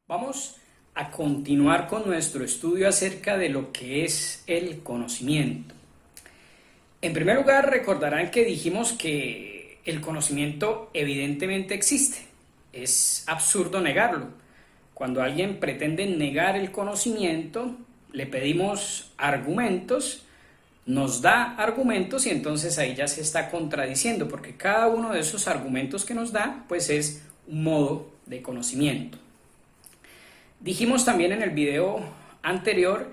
Vamos a continuar con nuestro estudio acerca de lo que es el conocimiento. En primer lugar, recordarán que dijimos que el conocimiento evidentemente existe. Es absurdo negarlo. Cuando alguien pretende negar el conocimiento, le pedimos argumentos, nos da argumentos y entonces ahí ya se está contradiciendo, porque cada uno de esos argumentos que nos da, pues es un modo de conocimiento. Dijimos también en el video anterior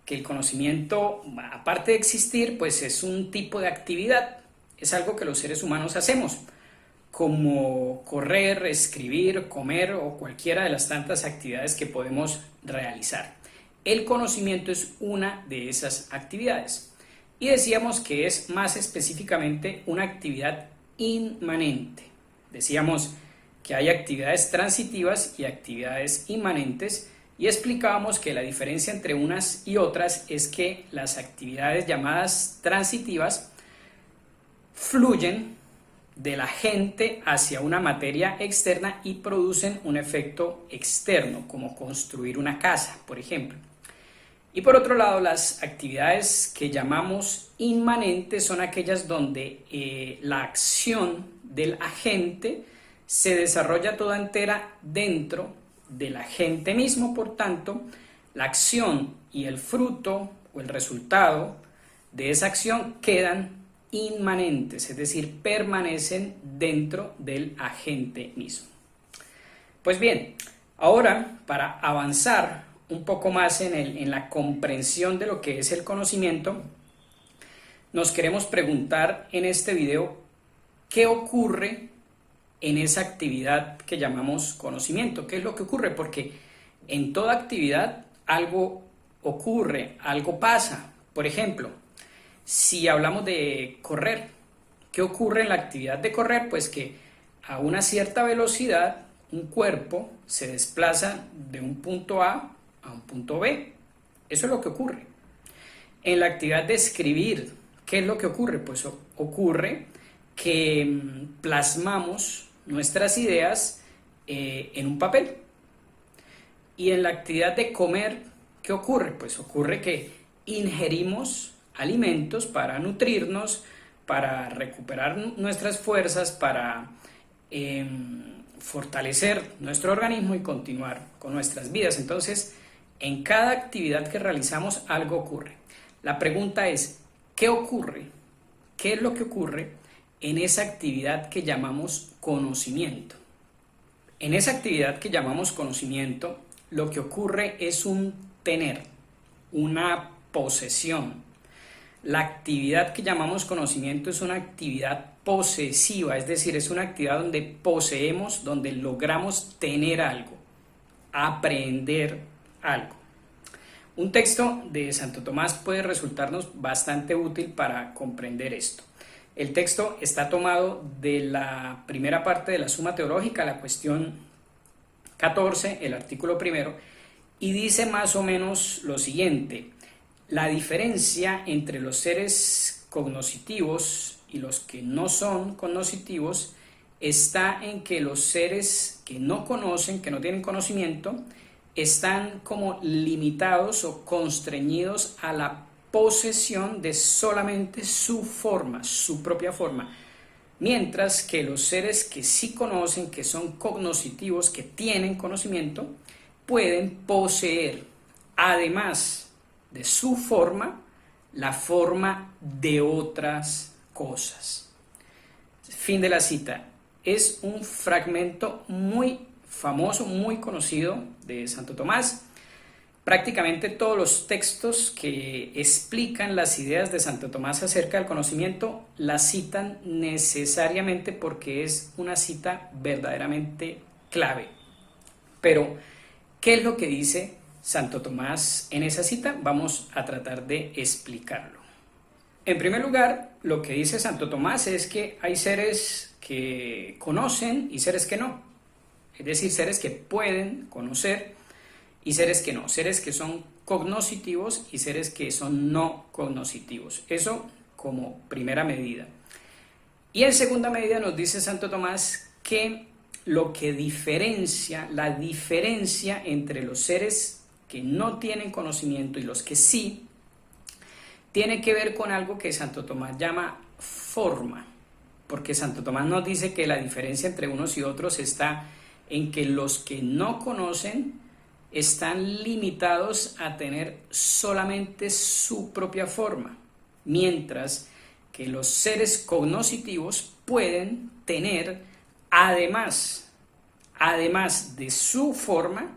que el conocimiento, aparte de existir, pues es un tipo de actividad, es algo que los seres humanos hacemos, como correr, escribir, comer o cualquiera de las tantas actividades que podemos realizar. El conocimiento es una de esas actividades y decíamos que es más específicamente una actividad inmanente. Decíamos que hay actividades transitivas y actividades inmanentes y explicábamos que la diferencia entre unas y otras es que las actividades llamadas transitivas fluyen de la gente hacia una materia externa y producen un efecto externo, como construir una casa, por ejemplo. Y por otro lado, las actividades que llamamos inmanentes son aquellas donde la acción del agente se desarrolla toda entera dentro del agente mismo. Por tanto, la acción y el fruto o el resultado de esa acción quedan inmanentes, es decir, permanecen dentro del agente mismo. Pues bien, ahora para avanzar un poco más en la comprensión de lo que es el conocimiento, nos queremos preguntar en este video qué ocurre en esa actividad que llamamos conocimiento. ¿Qué es lo que ocurre? Porque en toda actividad algo ocurre, algo pasa. Por ejemplo, si hablamos de correr, ¿qué ocurre en la actividad de correr? Pues que a una cierta velocidad un cuerpo se desplaza de un punto A un punto B. Eso es lo que ocurre. En la actividad de escribir, ¿qué es lo que ocurre? Pues ocurre que plasmamos nuestras ideas en un papel. Y en la actividad de comer, ¿qué ocurre? Pues ocurre que ingerimos alimentos para nutrirnos, para recuperar nuestras fuerzas, para fortalecer nuestro organismo y continuar con nuestras vidas. Entonces, en cada actividad que realizamos algo ocurre. La pregunta es, ¿qué ocurre? ¿Qué es lo que ocurre en esa actividad que llamamos conocimiento? En esa actividad que llamamos conocimiento, lo que ocurre es un tener, una posesión. La actividad que llamamos conocimiento es una actividad posesiva, es decir, es una actividad donde poseemos, donde logramos tener algo, aprender algo. Un texto de Santo Tomás puede resultarnos bastante útil para comprender esto. El texto está tomado de la primera parte de la Suma Teológica, la cuestión 14, el artículo primero, y dice más o menos lo siguiente: la diferencia entre los seres cognoscitivos y los que no son cognoscitivos está en que los seres que no conocen, que no tienen conocimiento, están como limitados o constreñidos a la posesión de solamente su forma, su propia forma, mientras que los seres que sí conocen, que son cognoscitivos, que tienen conocimiento, pueden poseer, además de su forma, la forma de otras cosas. Fin de la cita. Es un fragmento muy famoso, muy conocido de Santo Tomás. Prácticamente todos los textos que explican las ideas de Santo Tomás acerca del conocimiento las citan necesariamente porque es una cita verdaderamente clave. Pero, ¿qué es lo que dice Santo Tomás en esa cita? Vamos a tratar de explicarlo. En primer lugar, lo que dice Santo Tomás es que hay seres que conocen y seres que no. Es decir, seres que pueden conocer y seres que no. Seres que son cognoscitivos y seres que son no cognoscitivos. Eso como primera medida. Y en segunda medida nos dice Santo Tomás que lo que diferencia, la diferencia entre los seres que no tienen conocimiento y los que sí, tiene que ver con algo que Santo Tomás llama forma, porque Santo Tomás nos dice que la diferencia entre unos y otros está en que los que no conocen están limitados a tener solamente su propia forma, mientras que los seres cognoscitivos pueden tener, además de su forma,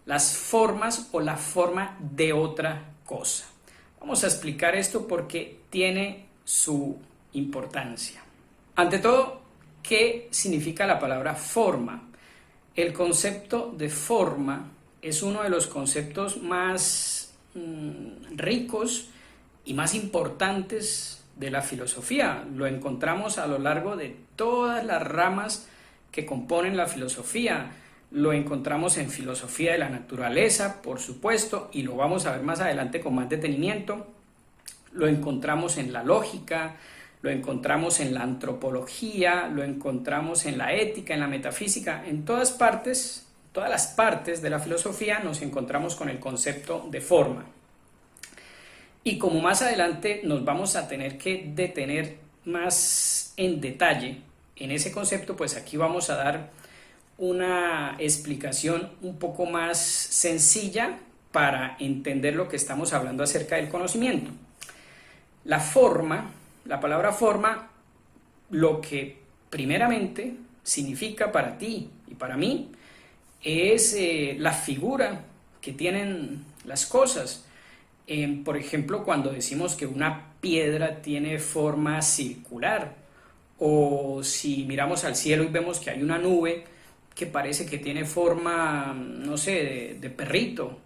las formas o la forma de otra cosa. Vamos a explicar esto porque tiene su importancia. Ante todo, ¿qué significa la palabra forma? El concepto de forma es uno de los conceptos más ricos y más importantes de la filosofía. Lo encontramos a lo largo de todas las ramas que componen la filosofía. Lo encontramos en filosofía de la naturaleza, por supuesto, y lo vamos a ver más adelante con más detenimiento. Lo encontramos en la lógica, lo encontramos en la antropología, lo encontramos en la ética, en la metafísica. En todas partes, todas las partes de la filosofía nos encontramos con el concepto de forma. Y como más adelante nos vamos a tener que detener más en detalle en ese concepto, pues aquí vamos a dar una explicación un poco más sencilla para entender lo que estamos hablando acerca del conocimiento. La forma, la palabra forma, lo que primeramente significa para ti y para mí es la figura que tienen las cosas. Por ejemplo, cuando decimos que una piedra tiene forma circular, o si miramos al cielo y vemos que hay una nube que parece que tiene forma, no sé, de perrito.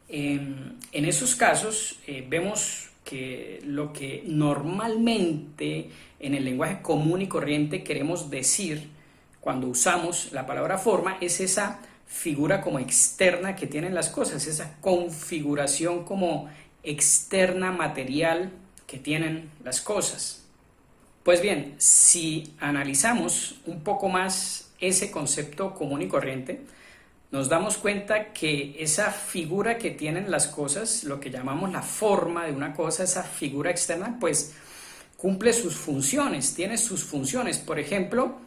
En esos casos vemos que lo que normalmente en el lenguaje común y corriente queremos decir cuando usamos la palabra forma es esa figura como externa que tienen las cosas, esa configuración como externa material que tienen las cosas. Pues bien, si analizamos un poco más ese concepto común y corriente, nos damos cuenta que esa figura que tienen las cosas, lo que llamamos la forma de una cosa, esa figura externa, pues cumple sus funciones, tiene sus funciones. Por ejemplo,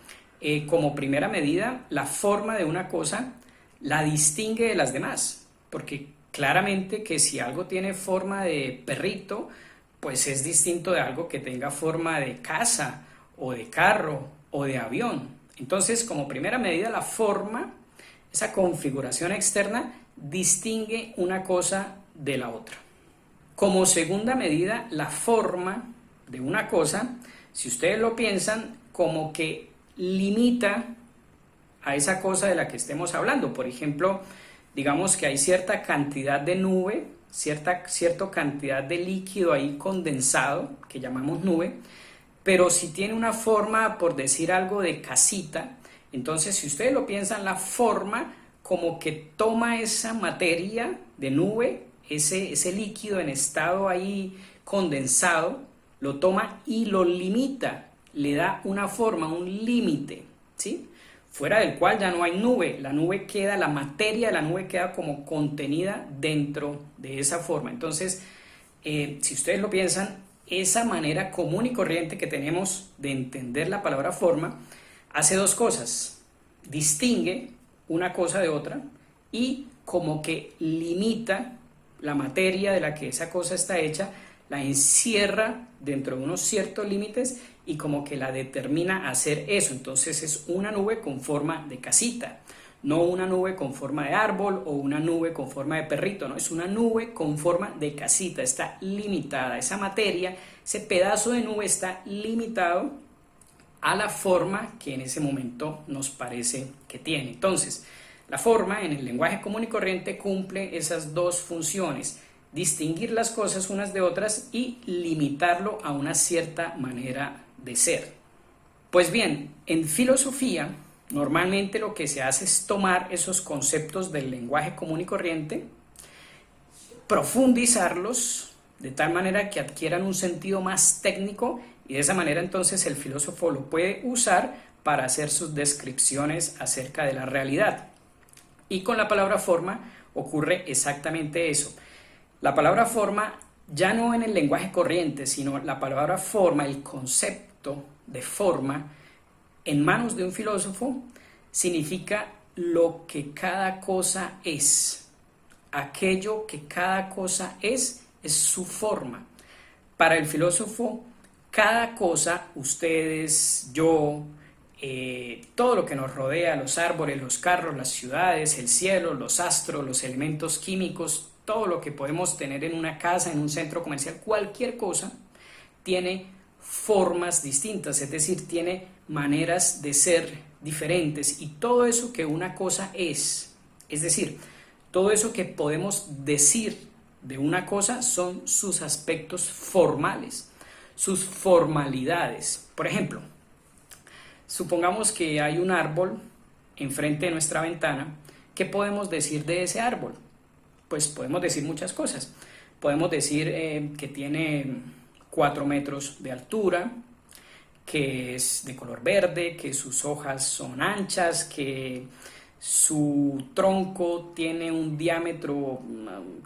como primera medida, la forma de una cosa la distingue de las demás, porque claramente que si algo tiene forma de perrito, pues es distinto de algo que tenga forma de casa, o de carro, o de avión. Entonces, como primera medida, la forma, esa configuración externa, distingue una cosa de la otra. Como segunda medida, la forma de una cosa, si ustedes lo piensan, como que limita a esa cosa de la que estemos hablando. Por ejemplo, digamos que hay cierta cantidad de nube, cierta cantidad de líquido ahí condensado, que llamamos nube, pero si tiene una forma, por decir algo, de casita, entonces si ustedes lo piensan, la forma como que toma esa materia de nube, ese líquido en estado ahí condensado, lo toma y lo limita, le da una forma, un límite, ¿sí? Fuera del cual ya no hay nube, la nube queda, la materia de la nube queda como contenida dentro de esa forma. Entonces, si ustedes lo piensan, esa manera común y corriente que tenemos de entender la palabra forma hace dos cosas: distingue una cosa de otra y como que limita la materia de la que esa cosa está hecha, la encierra dentro de unos ciertos límites y como que la determina a hacer eso. Entonces es una nube con forma de casita, no una nube con forma de árbol o una nube con forma de perrito, no, es una nube con forma de casita, está limitada, esa materia, ese pedazo de nube está limitado a la forma que en ese momento nos parece que tiene. Entonces, la forma en el lenguaje común y corriente cumple esas dos funciones: distinguir las cosas unas de otras y limitarlo a una cierta manera de ser. Pues bien, en filosofía normalmente lo que se hace es tomar esos conceptos del lenguaje común y corriente, profundizarlos de tal manera que adquieran un sentido más técnico y de esa manera entonces el filósofo lo puede usar para hacer sus descripciones acerca de la realidad. Y con la palabra forma ocurre exactamente eso. La palabra forma, ya no en el lenguaje corriente, sino la palabra forma, el concepto de forma, en manos de un filósofo, significa lo que cada cosa es. Aquello que cada cosa es su forma. Para el filósofo, cada cosa, ustedes, yo, todo lo que nos rodea, los árboles, los carros, las ciudades, el cielo, los astros, los elementos químicos, todo lo que podemos tener en una casa, en un centro comercial, cualquier cosa, tiene formas distintas, es decir, tiene maneras de ser diferentes, y todo eso que una cosa es decir, todo eso que podemos decir de una cosa son sus aspectos formales, sus formalidades. Por ejemplo, supongamos que hay un árbol enfrente de nuestra ventana. ¿Qué podemos decir de ese árbol? Pues podemos decir muchas cosas. Podemos decir que tiene 4 metros de altura, que es de color verde, que sus hojas son anchas, que su tronco tiene un diámetro,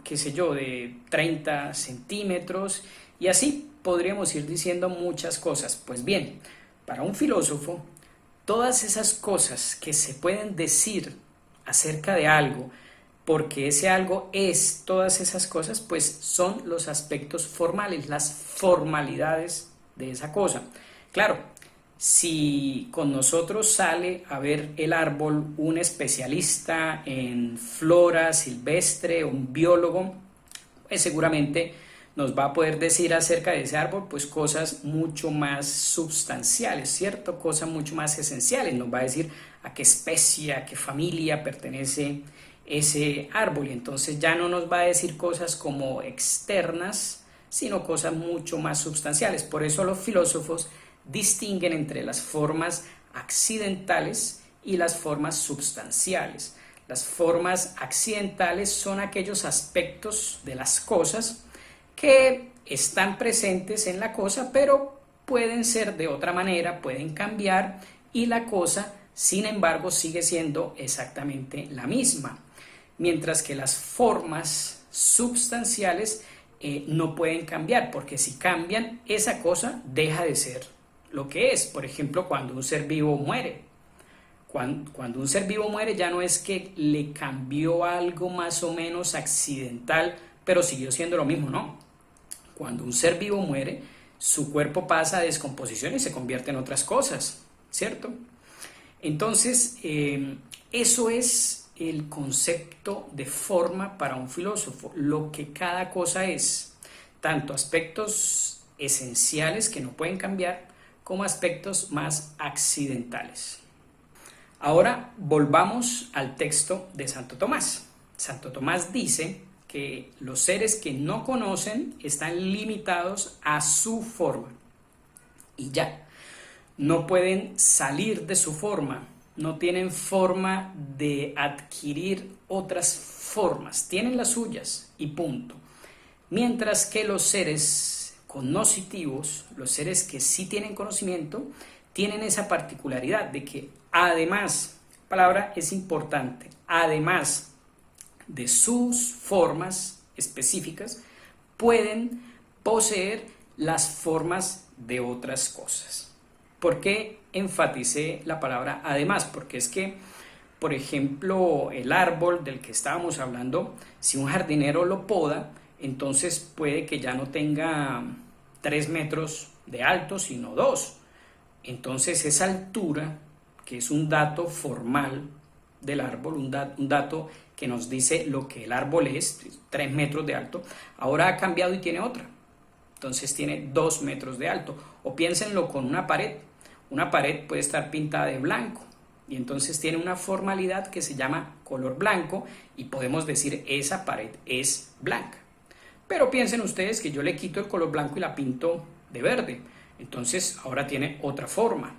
qué sé yo, de 30 centímetros, y así podríamos ir diciendo muchas cosas. Pues bien, para un filósofo, todas esas cosas que se pueden decir acerca de algo, porque ese algo es todas esas cosas, pues son los aspectos formales, las formalidades de esa cosa. Claro, si con nosotros sale a ver el árbol un especialista en flora silvestre, un biólogo, pues seguramente nos va a poder decir acerca de ese árbol pues cosas mucho más substanciales, ¿cierto? Cosas mucho más esenciales. Nos va a decir a qué especie, a qué familia pertenece ese árbol, y entonces ya no nos va a decir cosas como externas, sino cosas mucho más substanciales. Por eso los filósofos distinguen entre las formas accidentales y las formas substanciales. Las formas accidentales son aquellos aspectos de las cosas que están presentes en la cosa, pero pueden ser de otra manera, pueden cambiar, y la cosa, sin embargo, sigue siendo exactamente la misma. Mientras que las formas substanciales no pueden cambiar, porque si cambian, esa cosa deja de ser lo que es. Por ejemplo, cuando un ser vivo muere. Cuando un ser vivo muere, ya no es que le cambió algo más o menos accidental, pero siguió siendo lo mismo, no. Cuando un ser vivo muere, su cuerpo pasa a descomposición y se convierte en otras cosas, ¿cierto? Entonces, eso es el concepto de forma para un filósofo, lo que cada cosa es, tanto aspectos esenciales que no pueden cambiar, como aspectos más accidentales. Ahora volvamos al texto de Santo Tomás. Santo Tomás dice que los seres que no conocen están limitados a su forma y ya, no pueden salir de su forma, no tienen forma de adquirir otras formas, tienen las suyas y punto. Mientras que los seres cognoscitivos, los seres que sí tienen conocimiento, tienen esa particularidad de que además, la palabra es importante, además de sus formas específicas, pueden poseer las formas de otras cosas. ¿Por qué enfaticé la palabra además? Porque es que, por ejemplo, el árbol del que estábamos hablando, si un jardinero lo poda, entonces puede que ya no tenga 3 metros de alto, sino 2. Entonces esa altura, que es un dato formal del árbol, un dato que nos dice lo que el árbol es, 3 metros de alto, ahora ha cambiado y tiene otra. Entonces tiene 2 metros de alto. O piénsenlo con una pared. Una pared puede estar pintada de blanco y entonces tiene una formalidad que se llama color blanco y podemos decir esa pared es blanca. Pero piensen ustedes que yo le quito el color blanco y la pinto de verde. Entonces ahora tiene otra forma.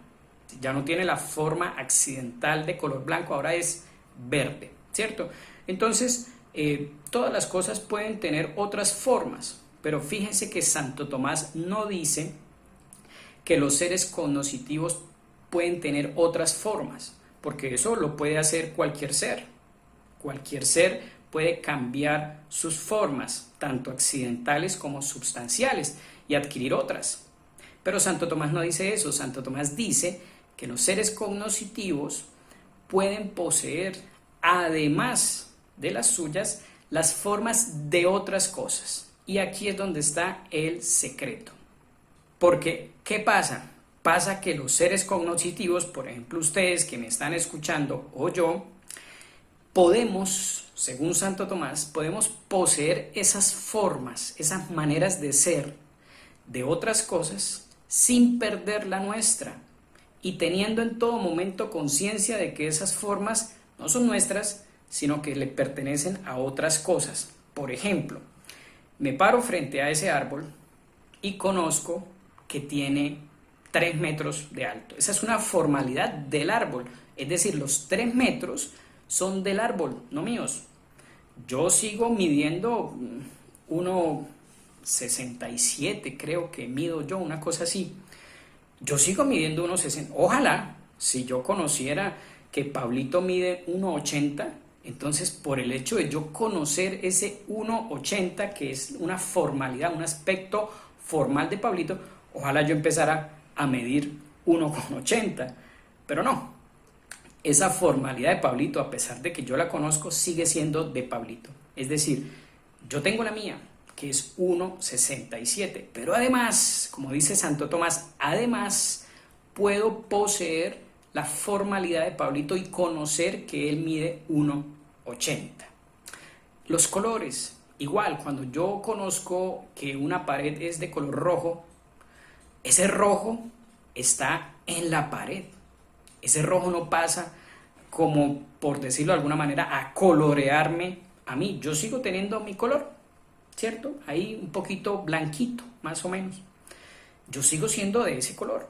Ya no tiene la forma accidental de color blanco, ahora es verde, ¿cierto? Entonces todas las cosas pueden tener otras formas, pero fíjense que Santo Tomás no dice que los seres cognitivos pueden tener otras formas, porque eso lo puede hacer cualquier ser. Cualquier ser puede cambiar sus formas, tanto accidentales como substanciales, y adquirir otras. Pero Santo Tomás no dice eso. Santo Tomás dice que los seres cognitivos pueden poseer, además de las suyas, las formas de otras cosas. Y aquí es donde está el secreto. Porque, ¿qué pasa? Pasa que los seres cognitivos, por ejemplo ustedes que me están escuchando o yo, podemos, según Santo Tomás, podemos poseer esas formas, esas maneras de ser de otras cosas sin perder la nuestra y teniendo en todo momento conciencia de que esas formas no son nuestras, sino que le pertenecen a otras cosas. Por ejemplo, me paro frente a ese árbol y conozco que tiene 3 metros de alto. Esa es una formalidad del árbol, es decir, los 3 metros son del árbol, no míos. Yo sigo midiendo 1,67, creo que mido yo, una cosa así. Yo sigo midiendo 1,60. Ojalá, si yo conociera que Pablito mide 1,80, entonces por el hecho de yo conocer ese 1,80, que es una formalidad, un aspecto formal de Pablito, ojalá yo empezara a medir 1,80. Pero no, esa formalidad de Pablito, a pesar de que yo la conozco, sigue siendo de Pablito. Es decir, yo tengo la mía, que es 1,67, pero además, como dice Santo Tomás, además puedo poseer la formalidad de Pablito y conocer que él mide 1,80. Los colores, igual, cuando yo conozco que una pared es de color rojo, ese rojo está en la pared. Ese rojo no pasa, como por decirlo de alguna manera, a colorearme a mí. Yo sigo teniendo mi color, ¿cierto? Ahí un poquito blanquito, más o menos. Yo sigo siendo de ese color,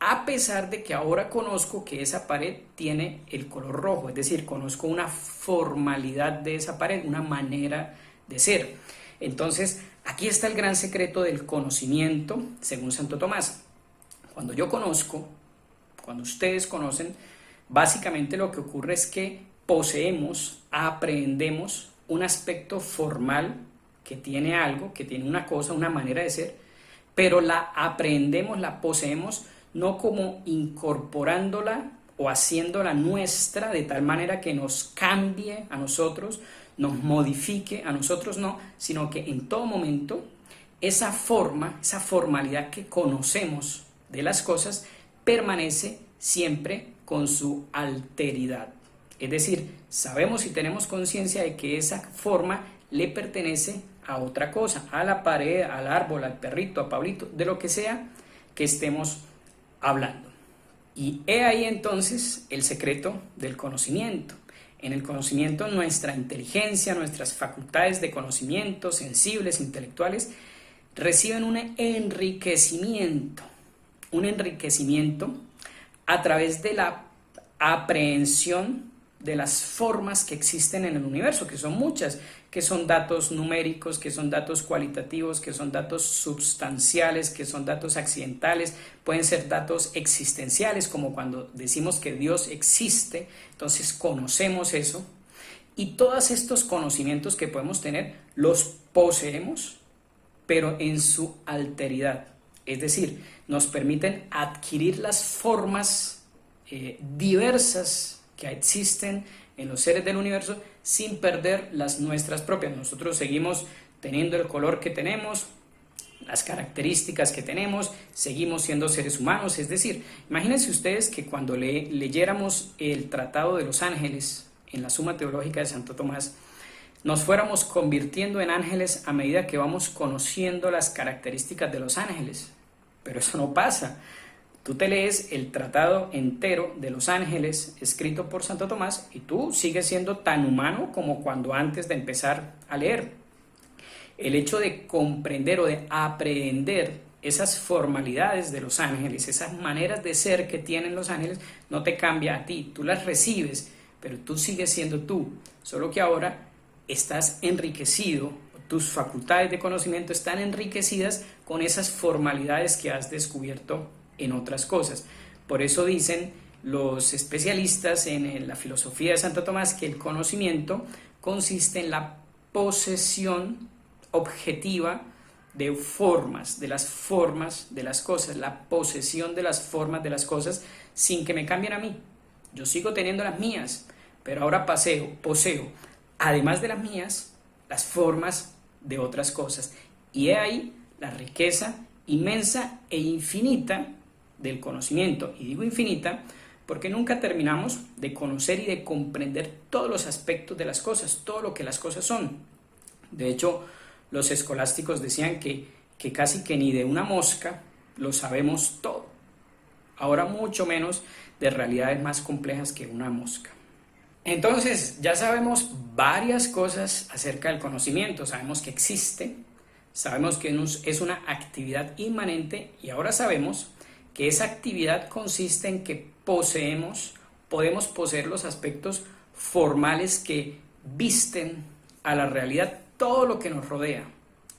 a pesar de que ahora conozco que esa pared tiene el color rojo, es decir, conozco una formalidad de esa pared, una manera de ser. Entonces, aquí está el gran secreto del conocimiento, según Santo Tomás. Cuando yo conozco, cuando ustedes conocen, básicamente lo que ocurre es que poseemos, aprendemos un aspecto formal que tiene algo, que tiene una cosa, una manera de ser, pero la aprendemos, la poseemos, no como incorporándola o haciéndola nuestra de tal manera que nos cambie a nosotros, nos modifique a nosotros, no, sino que en todo momento esa forma, esa formalidad que conocemos de las cosas permanece siempre con su alteridad. Es decir, sabemos y tenemos conciencia de que esa forma le pertenece a otra cosa, a la pared, al árbol, al perrito, a Pablito, de lo que sea que estemos hablando. Y he ahí entonces el secreto del conocimiento. En el conocimiento nuestra inteligencia, nuestras facultades de conocimiento, sensibles, intelectuales, reciben un enriquecimiento a través de la aprehensión de las formas que existen en el universo, que son muchas, que son datos numéricos, que son datos cualitativos, que son datos substanciales, que son datos accidentales, pueden ser datos existenciales, como cuando decimos que Dios existe, entonces conocemos eso, y todos estos conocimientos que podemos tener los poseemos, pero en su alteridad, es decir, nos permiten adquirir las formas diversas que existen en los seres del universo sin perder las nuestras propias. Nosotros seguimos teniendo el color que tenemos, las características que tenemos, seguimos siendo seres humanos. Es decir, imagínense ustedes que cuando leyéramos el Tratado de los Ángeles en la Suma Teológica de Santo Tomás, nos fuéramos convirtiendo en ángeles a medida que vamos conociendo las características de los ángeles. Pero eso no pasa. Tú te lees el tratado entero de los ángeles escrito por Santo Tomás y tú sigues siendo tan humano como cuando antes de empezar a leer. El hecho de comprender o de aprender esas formalidades de los ángeles, esas maneras de ser que tienen los ángeles, no te cambia a ti. Tú las recibes, pero tú sigues siendo tú. Solo que ahora estás enriquecido, tus facultades de conocimiento están enriquecidas con esas formalidades que has descubierto en otras cosas. Por eso dicen los especialistas en la filosofía de Santo Tomás que el conocimiento consiste en la posesión objetiva de formas, de las cosas, la posesión de las formas de las cosas sin que me cambien a mí. Yo sigo teniendo las mías, pero ahora poseo, además de las mías, las formas de otras cosas. Y he ahí la riqueza inmensa e infinita del conocimiento. Y digo infinita porque nunca terminamos de conocer y de comprender todos los aspectos de las cosas, todo lo que las cosas son. De hecho, los escolásticos decían que casi que ni de una mosca lo sabemos todo. Ahora mucho menos de realidades más complejas que una mosca. Entonces, ya sabemos varias cosas acerca del conocimiento. Sabemos que existe, sabemos que es una actividad inmanente y ahora sabemos que esa actividad consiste en que podemos poseer los aspectos formales que visten a la realidad todo lo que nos rodea.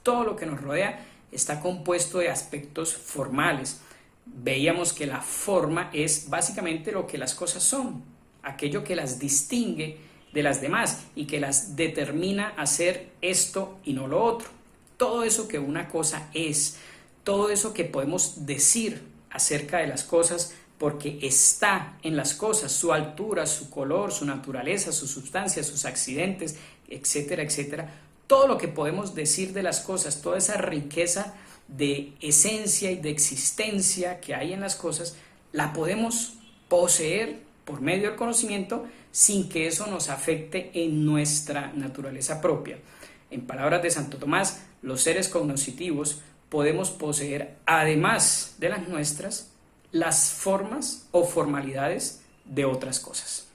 Todo lo que nos rodea está compuesto de aspectos formales. Veíamos que la forma es básicamente lo que las cosas son, aquello que las distingue de las demás y que las determina a hacer esto y no lo otro. Todo eso que una cosa es, todo eso que podemos decir acerca de las cosas porque está en las cosas, su altura, su color, su naturaleza, su sustancia, sus accidentes, etcétera, etcétera. Todo lo que podemos decir de las cosas, toda esa riqueza de esencia y de existencia que hay en las cosas, la podemos poseer por medio del conocimiento sin que eso nos afecte en nuestra naturaleza propia. En palabras de Santo Tomás, los seres cognoscitivos podemos poseer, además de las nuestras, las formas o formalidades de otras cosas.